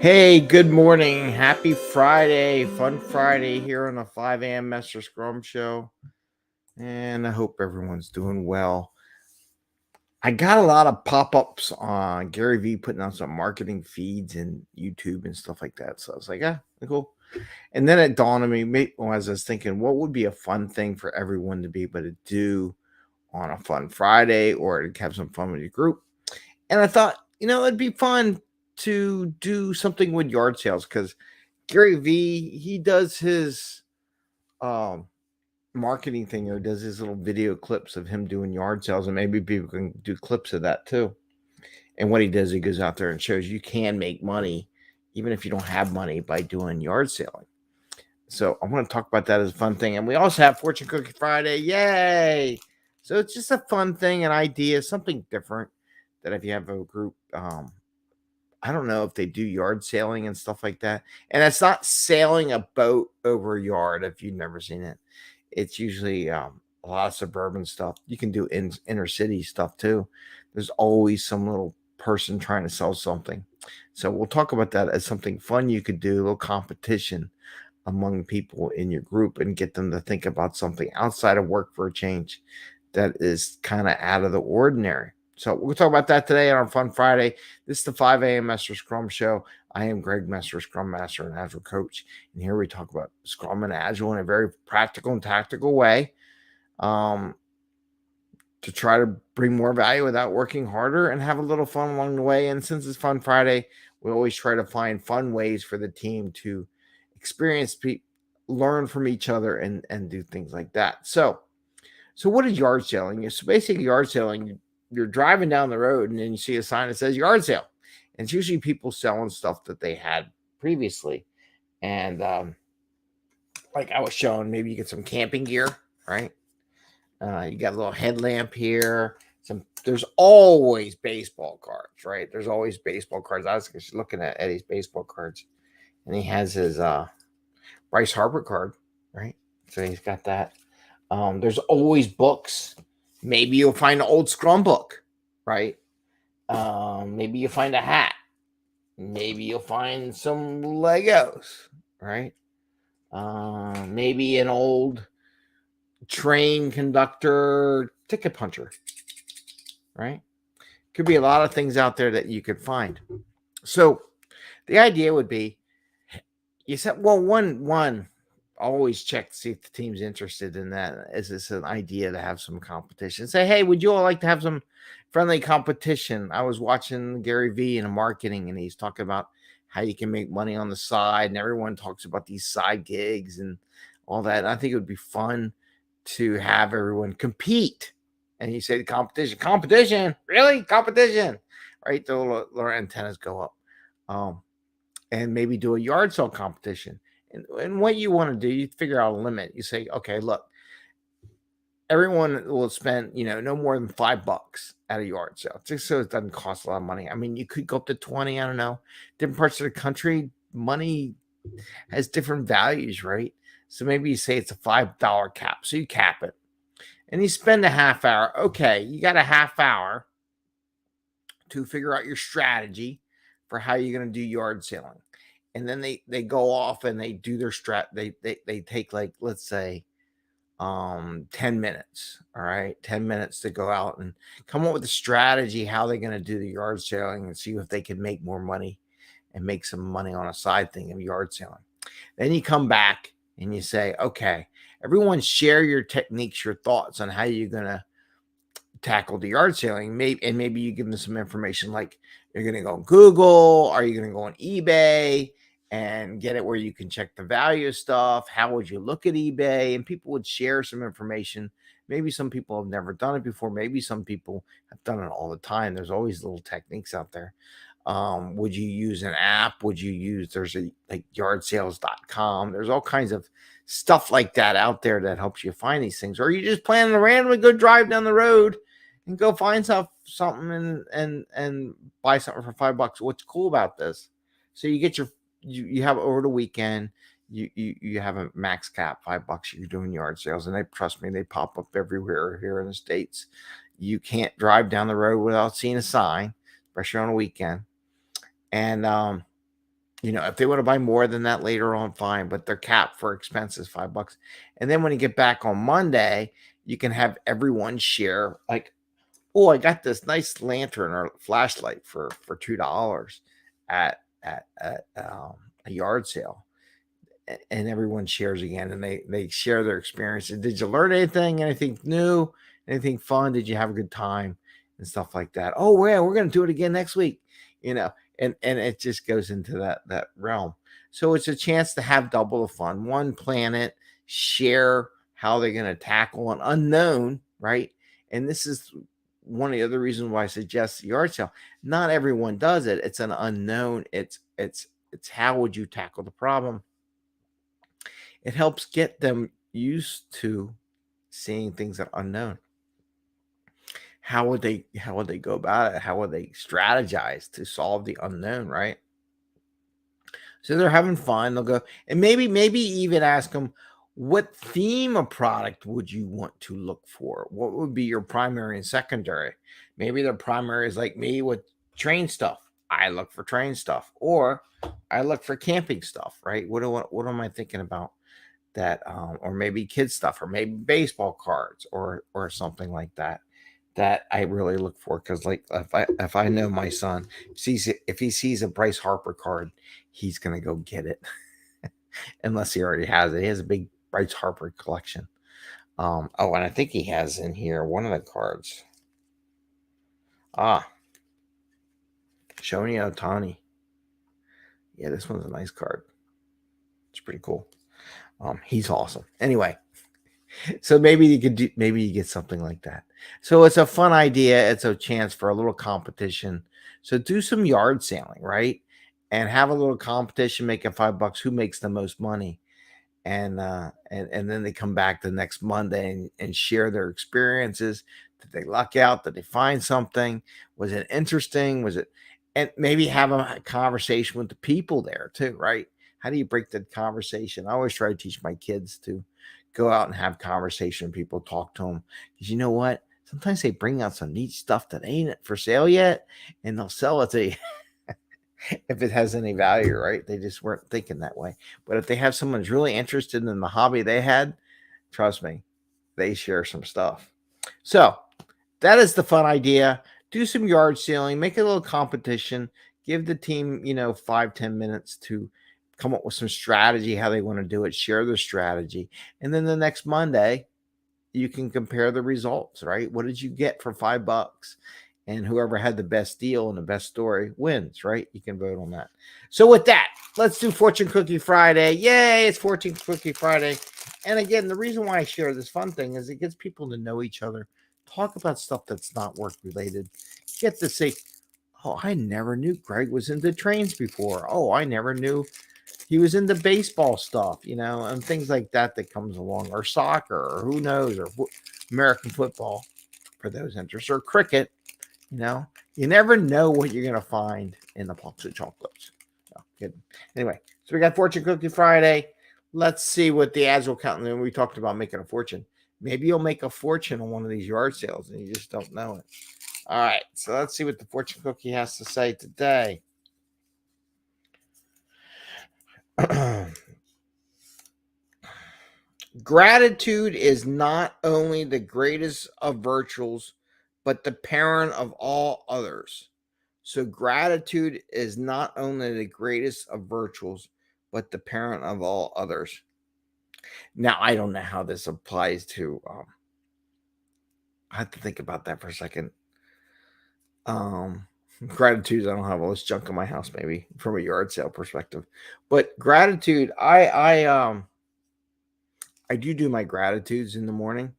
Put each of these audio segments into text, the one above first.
Hey, good morning. Happy Friday. Fun Friday here on the 5 a.m. Mester Scrum show. And I hope everyone's doing well. I got a lot of pop-ups on Gary Vee putting out some marketing feeds and YouTube and stuff like that. So I was like, cool. And then it dawned on me, as I was thinking, what would be a fun thing for everyone to be able to do on a fun Friday or to have some fun with your group? And I thought, it'd be fun to do something with yard sales because Gary Vee, he does his um, marketing thing or does his little video clips of him doing yard sales, and maybe people can do clips of that too. And what he does, he goes out there and shows you can make money, even if you don't have money, by doing yard selling. So I want to talk about that as a fun thing. And we also have Fortune Cookie Friday. Yay! So it's just a fun thing, an idea, something different that if you have a group, I don't know if they do yard sailing and stuff like that. And it's not sailing a boat over a yard if you've never seen it. It's usually a lot of suburban stuff. You can do inner city stuff too. There's always some little person trying to sell something. So we'll talk about that as something fun you could do, a little competition among people in your group and get them to think about something outside of work for a change that is kind of out of the ordinary. So we'll talk about that today on our Fun Friday. This is the 5 a.m. Mester Scrum Show. I am Greg Mester, Scrum Master and Agile Coach. And here we talk about Scrum and Agile in a very practical and tactical way to try to bring more value without working harder and have a little fun along the way. And since it's Fun Friday, we always try to find fun ways for the team to experience, learn from each other and do things like that. So what is yard selling? So basically yard selling, you're driving down the road and then you see a sign that says yard sale. And it's usually people selling stuff that they had previously. And like I was showing, maybe you get some camping gear, right? You got a little headlamp here. There's always baseball cards, right? There's always baseball cards. I was just looking at Eddie's baseball cards, and he has his Bryce Harper card, right? So he's got that. There's always books. Maybe you'll find an old Scrum book, right? Maybe you'll find a hat. Maybe you'll find some Legos, right? Maybe an old train conductor ticket puncher, right? Could be a lot of things out there that you could find. So the idea would be, you said, well, one always check to see if the team's interested in that. Is this an idea to have some competition? Say, hey, would you all like to have some friendly competition? I was watching Gary Vee in marketing, and he's talking about how you can make money on the side, and everyone talks about these side gigs and all that. And I think it would be fun to have everyone compete. And you say the competition, really? Competition, right? The little antennas go up. And maybe do a yard sale competition. And what you want to do, you figure out a limit. You say, okay, look, everyone will spend, no more than $5 at a yard sale, just so it doesn't cost a lot of money. I mean, you could go up to 20, I don't know. Different parts of the country, money has different values, right? So maybe you say it's a $5 cap. So you cap it. And you spend a half hour. Okay, you got a half hour to figure out your strategy for how you're going to do yard selling. And then they go off and they do their they take, like, let's say 10 minutes. All right, 10 minutes to go out and come up with a strategy how they're going to do the yard selling and see if they can make more money and make some money on a side thing of yard selling. Then you come back and you say, okay, everyone share your techniques, your thoughts on how you're going to tackle the yard selling. Maybe you give them some information, like, you're going to go on Google, are you going to go on eBay and get it where you can check the value of stuff? How would you look at eBay? And people would share some information. Maybe some people have never done it before. Maybe some people have done it all the time. There's always little techniques out there. Would you use an app? There's a, like, yardsales.com. There's all kinds of stuff like that out there that helps you find these things. Or you just plan to randomly go drive down the road and go find something and buy something for $5. What's cool about this? So you get you have over the weekend, you have a max cap, $5. You're doing yard sales, and trust me, they pop up everywhere here in the States. You can't drive down the road without seeing a sign, especially on a weekend. And If they want to buy more than that later on, fine, but their cap for expenses $5. And then when you get back on Monday, you can have everyone share, like, oh, I got this nice lantern or flashlight for $2 at a yard sale, and everyone shares again, and they share their experiences. Did you learn anything new, anything fun? Did you have a good time and stuff like that? Oh yeah, we're going to do it again next week, and it just goes into that realm. So it's a chance to have double the fun. One, plan it, share how they're going to tackle an unknown, right? And this is one of the other reasons why I suggest the yard sale. Not everyone does it. It's an unknown. It's how would you tackle the problem? It helps get them used to seeing things that are unknown. How would they go about it? How would they strategize to solve the unknown, right? So they're having fun. They'll go, and maybe even ask them, what theme of product would you want to look for? What would be your primary and secondary? Maybe their primary is like me with train stuff. I look for train stuff, or I look for camping stuff, right? What am I thinking about? That or maybe kids stuff, or maybe baseball cards, or something like that I really look for, because like if I know my son if he sees a Bryce Harper card, he's gonna go get it. Unless he already has it. He has a big Bryce Harper collection. Oh, and I think he has in here one of the cards. Shoni Otani. Yeah, this one's a nice card. It's pretty cool. He's awesome. Anyway, so maybe you get something like that. So it's a fun idea. It's a chance for a little competition. So do some yard sailing, right? And have a little competition, make it $5. Who makes the most money? And then they come back the next Monday and share their experiences. Did they luck out? Did they find something? Was it interesting? Was it, and maybe have a conversation with the people there too, right? How do you break the conversation? I always try to teach my kids to go out and have conversation with people, talk to them. Because you know what? Sometimes they bring out some neat stuff that ain't for sale yet, and they'll sell it to you if it has any value, right? They just weren't thinking that way. But if they have someone who's really interested in the hobby they had, trust me, they share some stuff. So that is the fun idea. Do some yard sailing, make a little competition, give the team, 5-10 minutes to come up with some strategy, how they want to do it, share their strategy. And then the next Monday, you can compare the results, right? What did you get for $5? And whoever had the best deal and the best story wins, right? You can vote on that. So with that, let's do Fortune Cookie Friday. Yay, it's Fortune Cookie Friday. And again, the reason why I share this fun thing is it gets people to know each other, talk about stuff that's not work related, get to say, oh, I never knew Greg was into trains before. Oh, I never knew he was into baseball stuff, and things like that comes along, or soccer, or who knows, or American football for those interests, or cricket. You never know what you're going to find in the box of chocolates. No, kidding. Anyway, so we got Fortune Cookie Friday. Let's see what the agile accountant, we talked about making a fortune. Maybe you'll make a fortune on one of these yard sales and you just don't know it. All right, so let's see what the Fortune Cookie has to say today. Gratitude is not only the greatest of virtues, but the parent of all others. So gratitude is not only the greatest of virtues, but the parent of all others. Now, I don't know how this applies to, I have to think about that for a second. Gratitude, I don't have all this junk in my house, maybe from a yard sale perspective, but gratitude, I do my gratitudes in the morning,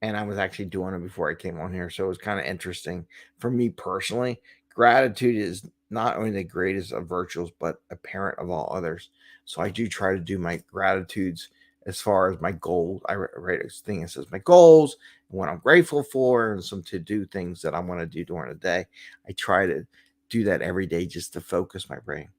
and I was actually doing it before I came on here. So it was kind of interesting for me personally. Gratitude is not only the greatest of virtues, but a parent of all others. So I do try to do my gratitudes as far as my goals. I write a thing that says my goals and what I'm grateful for, and some to do things that I want to do during the day. I try to do that every day just to focus my brain.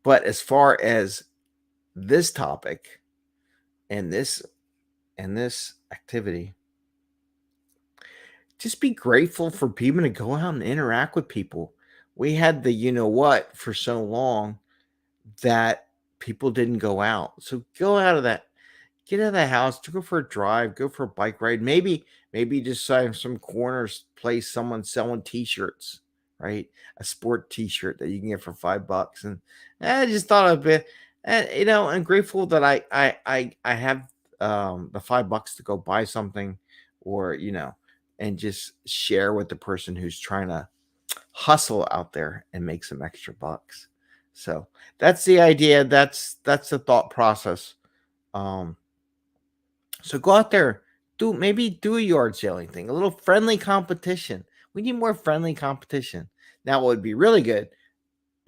But as far as this topic and this activity, just be grateful for people to go out and interact with people. We had the for so long that people didn't go out. So go out of that. Get out of the house, to go for a drive, go for a bike ride. Maybe just some corners place someone selling t-shirts, right? A sport t-shirt that you can get for $5. And I just thought of it. And I'm grateful that I have the $5 to go buy something, or and just share with the person who's trying to hustle out there and make some extra bucks. So that's the idea. That's the thought process. Um, so go out there, do a yard sailing thing, a little friendly competition. We need more friendly competition. Now, what would be really good,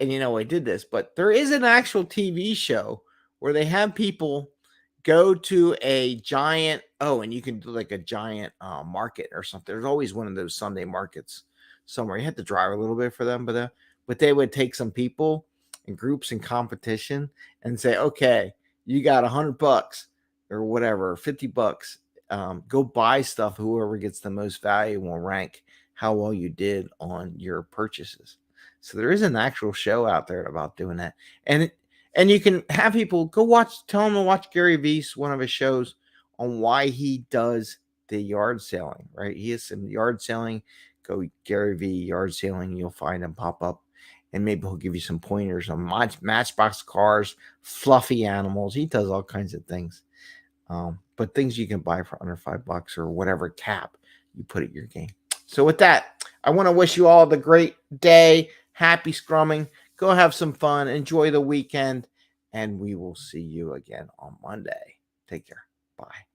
and I did this, but there is an actual TV show where they have people go to a giant, and you can do like a giant market or something. There's always one of those Sunday markets somewhere. You have to drive a little bit for them, but they would take some people in groups in competition and say, okay, you got $100 or whatever, $50. Go buy stuff. Whoever gets the most value will rank how well you did on your purchases. So there is an actual show out there about doing that. And you can have people tell them to watch Gary Vee's, one of his shows, on why he does the yard selling, right? He has some yard selling. Go Gary Vee yard selling. You'll find him pop up. And maybe he'll give you some pointers on matchbox cars, fluffy animals. He does all kinds of things. But things you can buy for under $5 or whatever cap you put at your game. So with that, I want to wish you all the great day. Happy scrumming. Go have some fun. Enjoy the weekend. And we will see you again on Monday. Take care. Bye.